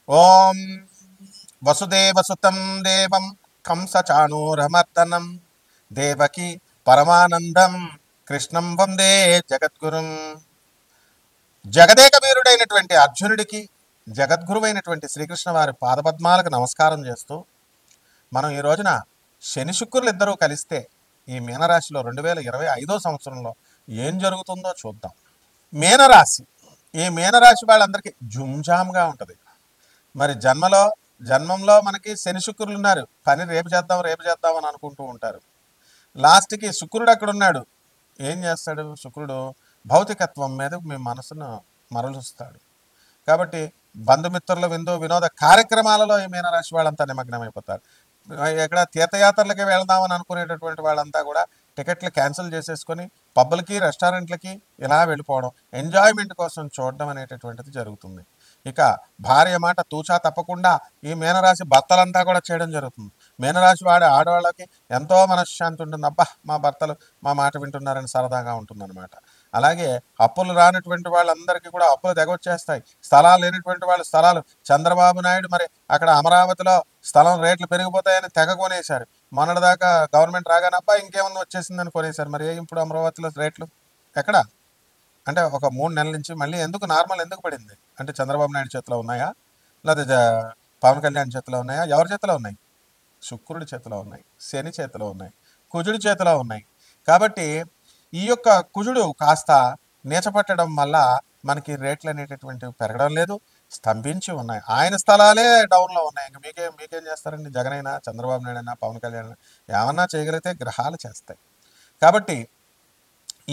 ఓం వసుదేవసుతం దేవం కంసచాణూరమర్దనం దేవకి పరమానందం కృష్ణం వందే జగద్గురుం. జగదేక వీరుడైనటువంటి అర్జునుడికి జగద్గురువైనటువంటి శ్రీకృష్ణ వారి పాదపద్మాలకు నమస్కారం చేస్తూ మనం ఈ రోజున శని శుక్రులు ఇద్దరూ కలిస్తే ఈ మీనరాశిలో 2025 సంవత్సరంలో ఏం జరుగుతుందో చూద్దాం. మీనరాశి, ఈ మీనరాశి వాళ్ళందరికీ జుంజామ్గా ఉంటుంది. మరి జన్మంలో మనకి శని శుక్రులు ఉన్నారు. పని రేపు చేద్దాం అని అనుకుంటూ ఉంటారు. లాస్ట్కి శుక్రుడు అక్కడ ఉన్నాడు. ఏం చేస్తాడు శుక్రుడు? భౌతికత్వం మీద మీ మనసును మరలుస్తాడు. కాబట్టి బంధుమిత్రుల వినోద కార్యక్రమాలలో ఈ మీనరాశి వాళ్ళంతా నిమగ్నమైపోతారు. ఎక్కడ తీర్థయాత్రలకి వెళ్దామని అనుకునేటటువంటి వాళ్ళంతా కూడా టికెట్లు క్యాన్సిల్ చేసేసుకొని పబ్బులకి రెస్టారెంట్లకి ఇలా వెళ్ళిపోవడం, ఎంజాయ్మెంట్ కోసం చూడడం అనేటటువంటిది జరుగుతుంది. ఇక భార్య మాట తూచా తప్పకుండా ఈ మీనరాశి భర్తలంతా కూడా చేయడం జరుగుతుంది. మీనరాశి ఆడవాళ్ళకి ఎంతో మనశ్శాంతి ఉంటుంది. అబ్బా, మా భర్తలు మా మాట వింటున్నారని సరదాగా ఉంటుందన్నమాట. అలాగే అప్పులు రానటువంటి వాళ్ళందరికీ కూడా అప్పులు తెగొచ్చేస్తాయి. స్థలాలు లేనటువంటి వాళ్ళు స్థలాలు, చంద్రబాబు నాయుడు మరి అక్కడ అమరావతిలో స్థలం రేట్లు పెరిగిపోతాయని తెగ కొనేశారు. మొన్నటిదాకా గవర్నమెంట్ రాగానే అబ్బా ఇంకేమన్నా వచ్చేసిందని కొనేశారు. మరి ఇప్పుడు అమరావతిలో రేట్లు ఎక్కడ అంటే ఒక 3 నెలల నుంచి మళ్ళీ నార్మల్ ఎందుకు పడింది అంటే చంద్రబాబు నాయుడు చేతిలో ఉన్నాయా, లేదా పవన్ కళ్యాణ్ చేతిలో ఉన్నాయా? ఎవరి చేతిలో ఉన్నాయి? శుక్రుడి చేతిలో ఉన్నాయి, శని చేతిలో ఉన్నాయి, కుజుడి చేతిలో ఉన్నాయి. కాబట్టి ఈ యొక్క కుజుడు కాస్త నీచపట్టడం వల్ల మనకి రేట్లు అనేటటువంటివి పెరగడం లేదు, స్తంభించి ఉన్నాయి. ఆయన స్థలాలే డౌన్లో ఉన్నాయి. ఇంకా మీకేం చేస్తారండి? జగన్ అయినా, చంద్రబాబు నాయుడు అయినా, పవన్ కళ్యాణ్ అయినా ఏమన్నా చేయగలిగితే గ్రహాలు చేస్తాయి. కాబట్టి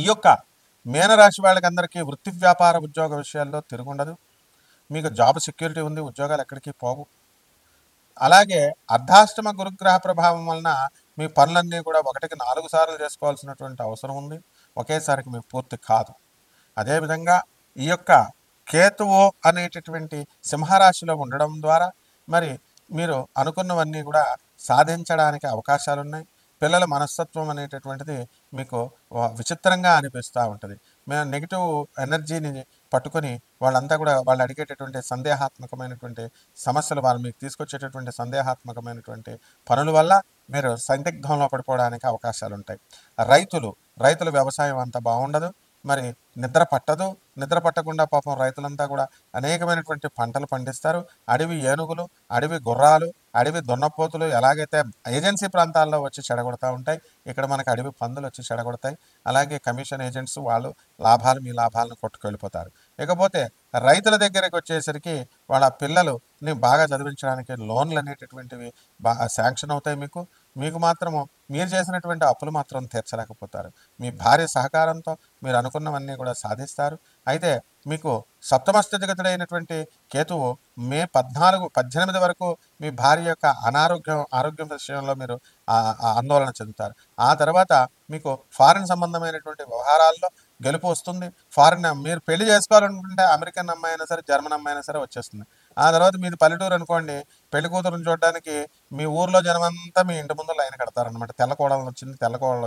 ఈ యొక్క మీనరాశి వాళ్ళకి అందరికీ వృత్తి వ్యాపార ఉద్యోగ విషయాల్లో తిరుగుండదు. మీకు జాబ్ సెక్యూరిటీ ఉంది, ఉద్యోగాలు ఎక్కడికి పోవు. అలాగే అర్ధాష్టమ గురుగ్రహ ప్రభావం వలన మీ పనులన్నీ కూడా 1కి 4 సార్లు చేసుకోవాల్సినటువంటి అవసరం ఉంది. ఒకేసారికి మీకు పూర్తి కాదు. అదేవిధంగా ఈ యొక్క కేతువు అనేటటువంటి సింహరాశిలో ఉండడం ద్వారా మరి మీరు అనుకున్నవన్నీ కూడా సాధించడానికి అవకాశాలు ఉన్నాయి. పిల్లల మనస్తత్వం అనేటటువంటిది మీకు విచిత్రంగా అనిపిస్తూ ఉంటుంది. మేము నెగిటివ్ ఎనర్జీని పట్టుకొని వాళ్ళంతా కూడా వాళ్ళు అడిగేటటువంటి సందేహాత్మకమైనటువంటి సమస్యలు, వాళ్ళు మీకు తీసుకొచ్చేటటువంటి సందేహాత్మకమైనటువంటి పనుల వల్ల మీరు సందిగ్ధంలో పడిపోవడానికి అవకాశాలు ఉంటాయి. రైతుల వ్యవసాయం అంత బాగుండదు. మరి నిద్ర పట్టకుండా పాపం రైతులంతా కూడా అనేకమైనటువంటి పంటలు పండిస్తారు. అడవి ఏనుగులు, అడవి గుర్రాలు, అడవి దున్నపోతులు ఎలాగైతే ఏజెన్సీ ప్రాంతాల్లో వచ్చి చెడగొడతా ఉంటాయి, ఇక్కడ మనకు అడవి పందులు వచ్చి చెడగొడతాయి. అలాగే కమిషన్ ఏజెంట్స్ వాళ్ళు మీ లాభాలను కొట్టుకెళ్ళిపోతారు. ఇకపోతే రైతుల దగ్గరికి వచ్చేసరికి వాళ్ళ పిల్లలుని బాగా చదివించడానికి లోన్లు అనేటటువంటివి శాంక్షన్ అవుతాయి. మీకు మాత్రము మీరు చేసినటువంటి అప్పులు మాత్రం తీర్చలేకపోతారు. మీ భార్య సహకారంతో మీరు అనుకున్నవన్నీ కూడా సాధిస్తారు. అయితే మీకు సప్తమ స్థితిగతుడైనటువంటి కేతువు మే 18 వరకు మీ భార్య యొక్క ఆరోగ్యం విషయంలో మీరు ఆందోళన చెందుతారు. ఆ తర్వాత మీకు ఫారిన్ సంబంధమైనటువంటి వ్యవహారాల్లో గెలుపు వస్తుంది. మీరు పెళ్లి చేసుకోవాలనుకుంటే అమెరికన్ అమ్మాయి అయినా సరే, జర్మన్ అమ్మాయి అయినా సరే వచ్చేస్తుంది. ఆ తర్వాత మీది పల్లెటూరు అనుకోండి, పెళ్లి కూతురుని చూడడానికి మీ ఊర్లో జనమంతా మీ ఇంటి ముందు లైన్ కడతారనమాట. తెల్ల కోడలు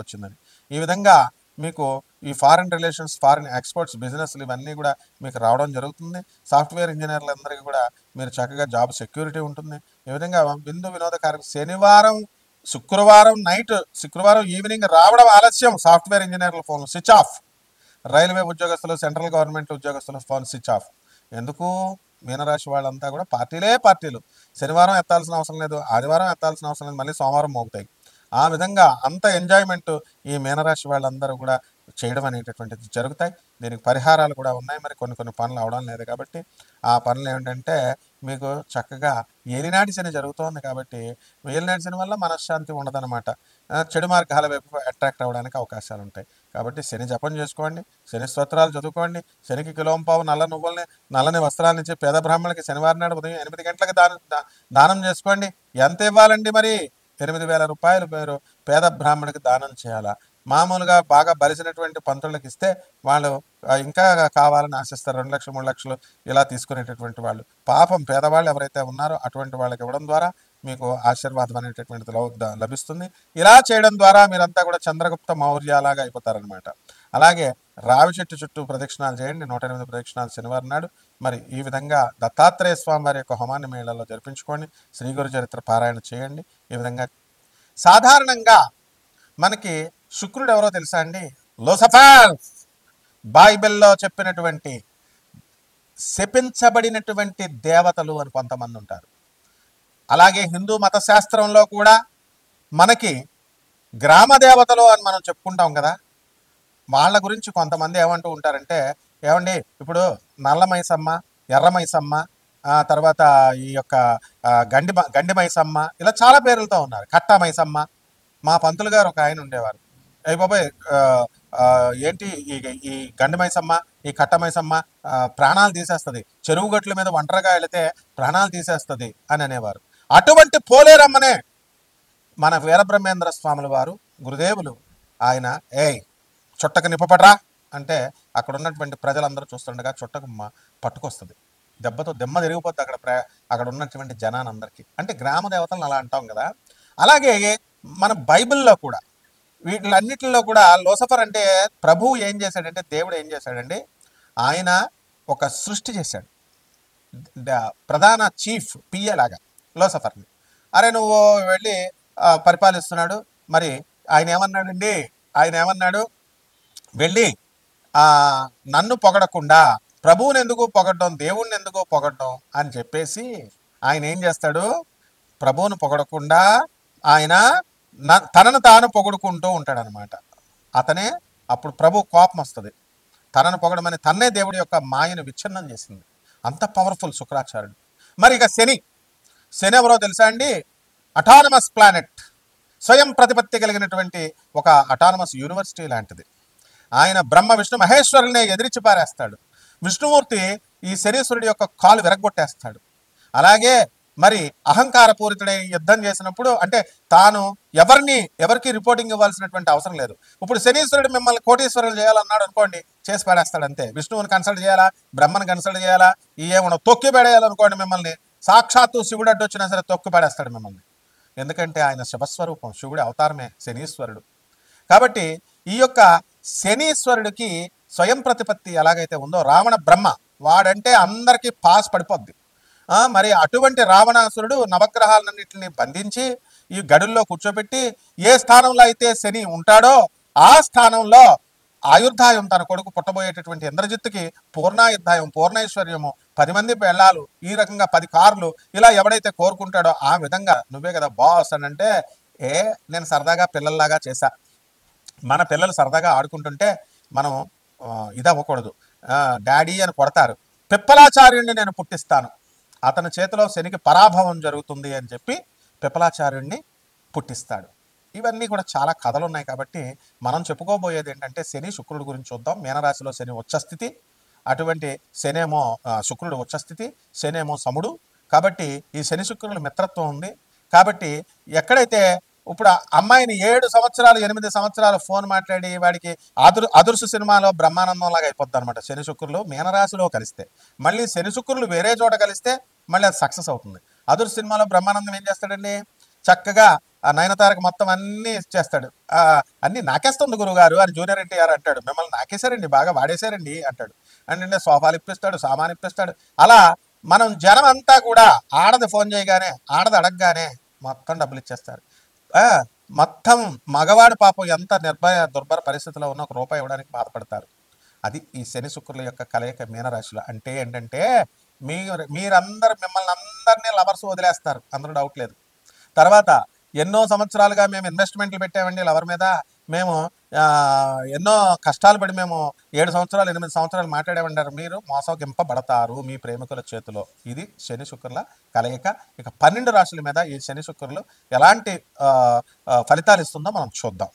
వచ్చిందని. ఈ విధంగా మీకు ఈ ఫారిన్ రిలేషన్స్, ఫారిన్ ఎక్స్పోర్ట్స్, బిజినెస్లు ఇవన్నీ కూడా మీకు రావడం జరుగుతుంది. సాఫ్ట్వేర్ ఇంజనీర్లందరికీ కూడా మీరు చక్కగా జాబ్ సెక్యూరిటీ ఉంటుంది. ఈ విధంగా వినోద కార్యక్రమం శుక్రవారం ఈవినింగ్ రావడం ఆలస్యం. సాఫ్ట్వేర్ ఇంజనీర్ల ఫోన్ స్విచ్ ఆఫ్, రైల్వే ఉద్యోగస్తులు, సెంట్రల్ గవర్నమెంట్ ఉద్యోగస్తుల ఫోన్ స్విచ్ ఆఫ్. ఎందుకు? మీనరాశి వాళ్ళంతా కూడా పార్టీలు. శనివారం ఎత్తాల్సిన అవసరం లేదు, ఆదివారం ఎత్తాల్సిన అవసరం లేదు, మళ్ళీ సోమవారం మోగుతాయి. ఆ విధంగా అంత ఎంజాయ్మెంట్ ఈ మీనరాశి వాళ్ళందరూ కూడా చేయడం అనేటటువంటిది జరుగుతాయి. దీనికి పరిహారాలు కూడా ఉన్నాయి. మరి కొన్ని పనులు అవడం లేదు కాబట్టి ఆ పనులు ఏమిటంటే మీకు చక్కగా ఏలినాటి శని జరుగుతోంది కాబట్టి ఏలినాటి శని వల్ల మనశ్శాంతి ఉండదన్నమాట. చెడు మార్గాల వైపు అట్రాక్ట్ అవ్వడానికి అవకాశాలు ఉంటాయి. కాబట్టి శని జపం చేసుకోండి, శని స్తోత్రాలు చదువుకోండి. శనికి కిలోంపావు నల్లని వస్త్రాల నుంచి పేద బ్రాహ్మణులకి శనివారం నాడు ఉదయం 8 గంటలకు దానం చేసుకోండి. ఎంత ఇవ్వాలండి? మరి 8,000 రూపాయలు మీరు పేద బ్రాహ్మణుడికి దానం చేయాలా? మామూలుగా బాగా బలిసినటువంటి పంతులకు ఇస్తే వాళ్ళు ఇంకా కావాలని ఆశిస్తారు. 2 లక్షలు 3 లక్షలు ఇలా తీసుకునేటటువంటి వాళ్ళు. పాపం పేదవాళ్ళు ఎవరైతే ఉన్నారో అటువంటి వాళ్ళకి ఇవ్వడం ద్వారా మీకు ఆశీర్వాదం అనేటటువంటిది లభిస్తుంది. ఇలా చేయడం ద్వారా మీరంతా కూడా చంద్రగుప్త మౌర్యలాగా అయిపోతారనమాట. అలాగే రావి చెట్టు చుట్టూ ప్రదక్షిణాలు చేయండి, 108 ప్రదక్షిణాలు శనివారం నాడు. మరి ఈ విధంగా దత్తాత్రేయ స్వామి వారి యొక్క హోమాన్ని మేళలో జరిపించుకోండి, శ్రీ గురు చరిత్ర పారాయణ చేయండి. ఈ విధంగా సాధారణంగా మనకి శుక్రుడు ఎవరో తెలుసా అండి? లూసిఫర్. బైబిల్లో చెప్పినటువంటి శపించబడినటువంటి దేవతలు అని కొంతమంది ఉంటారు. అలాగే హిందూ మత శాస్త్రంలో కూడా మనకి గ్రామ దేవతలు అని మనం చెప్పుకుంటాం కదా. వాళ్ళ గురించి కొంతమంది ఏమంటూ ఉంటారంటే, ఏమండి ఇప్పుడు నల్ల మైసమ్మ, ఎర్ర మైసమ్మ, తర్వాత ఈ యొక్క గండి మైసమ్మ, ఇలా చాలా పేర్లతో ఉన్నారు. కట్టా మైసమ్మ. మా పంతులు గారు ఒక ఆయన ఉండేవారు, అయ్యి బాబాయ్ ఏంటి ఈ గండి మైసమ్మ, ఈ కట్ట మైసమ్మ ప్రాణాలు తీసేస్తుంది, చెరువు గట్ల మీద ఒంటరిగా వెళితే ప్రాణాలు తీసేస్తుంది అని అనేవారు. అటువంటి పోలేరమ్మనే మన వీరబ్రహ్మేంద్ర స్వాముల వారు గురుదేవులు ఆయన చుట్టకు నిప్పపడరా అంటే అక్కడ ఉన్నటువంటి ప్రజలందరూ చూస్తుండగా చుట్టకు పట్టుకొస్తుంది, దెబ్బతో దెమ్మ తిరిగిపోతుంది అక్కడ ఉన్నటువంటి జనానందరికీ. అంటే గ్రామ దేవతలను అలా అంటాం కదా. అలాగే మన బైబిల్లో కూడా వీటిలన్నిటిలో కూడా లూసిఫర్ అంటే ప్రభువు ఏం చేశాడంటే, దేవుడు ఏం చేశాడండి, ఆయన ఒక సృష్టి చేశాడు, ప్రధాన చీఫ్ పిఏ లాగా లూసిఫర్ని. అరే నువ్వు వెళ్ళి పరిపాలిస్తున్నాడు. మరి ఆయన ఏమన్నాడు, వెళ్ళి నన్ను పొగడకుండా ప్రభువుని ఎందుకు పొగడడం, దేవుణ్ణి ఎందుకు పొగడడం అని చెప్పేసి ఆయన ఏం చేస్తాడు, ప్రభువుని పొగడకుండా ఆయన తనను తాను పొగుడుకుంటూ ఉంటాడనమాట. అతనే అప్పుడు ప్రభు కోపం వస్తుంది. తనను పొగడమని తన్నే దేవుడి యొక్క మాయను విచ్ఛిన్నం చేసింది. అంత పవర్ఫుల్ శుక్రాచార్యుడు. మరి ఇక శని ఎవరో తెలుసా అండి? అటానమస్ ప్లానెట్, స్వయం ప్రతిపత్తి కలిగినటువంటి ఒక అటానమస్ యూనివర్సిటీ లాంటిది. ఆయన బ్రహ్మ విష్ణు మహేశ్వరుల్ని ఎదిరించి పారేస్తాడు. విష్ణుమూర్తి ఈ శనీశ్వరుడి యొక్క కాలు విరగొట్టేస్తాడు. అలాగే మరి అహంకారపూరితుడై యుద్ధం చేసినప్పుడు అంటే తాను ఎవరికి రిపోర్టింగ్ ఇవ్వాల్సినటువంటి అవసరం లేదు. ఇప్పుడు శనీశ్వరుడు మిమ్మల్ని కోటీశ్వరులు చేయాలన్నాడు అనుకోండి, చేసి పడేస్తాడు అంతే. విష్ణువుని కన్సల్ట్ చేయాలా, బ్రహ్మను కన్సల్ట్ చేయాలా, ఏమన్నా తొక్కి పడేయాలనుకోండి మిమ్మల్ని, సాక్షాత్తు శివుడు అడ్డు వచ్చినా సరే తొక్కి పడేస్తాడు మిమ్మల్ని. ఎందుకంటే ఆయన శివస్వరూపం, శివుడి అవతారమే శనీశ్వరుడు. కాబట్టి ఈ యొక్క శనీశ్వరుడికి స్వయం ప్రతిపత్తి ఎలాగైతే ఉందో, రావణ బ్రహ్మ వాడంటే అందరికీ పాస్ పడిపోద్ది. మరి అటువంటి రావణాసురుడు నవగ్రహాలన్నింటినీ బంధించి ఈ గడుల్లో కూర్చోబెట్టి ఏ స్థానంలో అయితే శని ఉంటాడో ఆ స్థానంలో ఆయుర్దాయం, తన కొడుకు పుట్టబోయేటటువంటి ఇంద్రజిత్తుకి పూర్ణాయుర్దాయం, పూర్ణైశ్వర్యము, 10 మంది పెళ్ళాలు, ఈ రకంగా 10 కార్లు, ఇలా ఎవడైతే కోరుకుంటాడో ఆ విధంగా నువ్వే కదా బాస్ అని అంటే, నేను సరదాగా పిల్లల్లాగా చేశా, మన పిల్లలు సరదాగా ఆడుకుంటుంటే మనం ఇది అవ్వకూడదు, డాడీ అని కొడతారు, పిప్పలాచార్యుడిని నేను పుట్టిస్తాను, అతని చేతిలో శనికి పరాభవం జరుగుతుంది అని చెప్పి పిప్పలాచార్యుడిని పుట్టిస్తాడు. ఇవన్నీ కూడా చాలా కథలు ఉన్నాయి. కాబట్టి మనం చెప్పుకోబోయేది ఏంటంటే శని శుక్రుడి గురించి చూద్దాం. మీనరాశిలో శని ఉచ్చస్థితి, అటువంటి శనేమో శుక్రుడు ఉచ్చస్థితి, శనేమో సముడు. కాబట్టి ఈ శని శుక్రుల మిత్రత్వం ఉంది. కాబట్టి ఎక్కడైతే ఇప్పుడు అమ్మాయిని 7 సంవత్సరాలు 8 సంవత్సరాలు ఫోన్ మాట్లాడి వాడికి అదుర్సు సినిమాలో బ్రహ్మానందం లాగా అయిపోద్ది అనమాట. శని శుక్రులు మీనరాశిలో కలిస్తే, మళ్ళీ శని శుక్రులు వేరే చోట కలిస్తే మళ్ళీ అది సక్సెస్ అవుతుంది. అదుర్సు సినిమాలో బ్రహ్మానందం ఏం చేస్తాడండి, చక్కగా ఆ నయనతారకు మొత్తం అన్నీ చేస్తాడు. అన్నీ నాకేస్తుంది గురుగారు అని జూనియర్ ఎన్టీఆర్ అంటాడు, మిమ్మల్ని నాకేశారండి, బాగా వాడేశారండి అంటాడు. అంటే సోఫాలు ఇప్పిస్తాడు, సామాన్ ఇప్పిస్తాడు. అలా మనం జనం అంతా కూడా ఆడది ఫోన్ చేయగానే, ఆడది అడగగానే మొత్తం డబ్బులు ఇచ్చేస్తారు. మొత్తం మగవాడి పాపం ఎంత దుర్భర పరిస్థితిలో ఉన్న 1 రూపాయి ఇవ్వడానికి బాధపడతారు. అది ఈ శని శుక్రుల యొక్క కలయిక మీనరాశిలో. అంటే ఏంటంటే మీరందరూ మిమ్మల్ని అందరినీ లవర్స్ వదిలేస్తారు, అందులో డౌట్ లేదు. తర్వాత ఎన్నో సంవత్సరాలుగా మేము ఇన్వెస్ట్మెంట్లు పెట్టామండి లవర్ మీద, మేము ఎన్నో కష్టాలు పడి మేము 7 సంవత్సరాలు 8 సంవత్సరాలు మాట్లాడామంటారు, మీరు మోసగింపబడతారు మీ ప్రేమికుల చేతిలో. ఇది శని శుక్రుల కలయిక. ఇక 12 రాశుల మీద ఈ శని శుక్రులు ఎలాంటి ఫలితాలు ఇస్తుందో మనం చూద్దాం.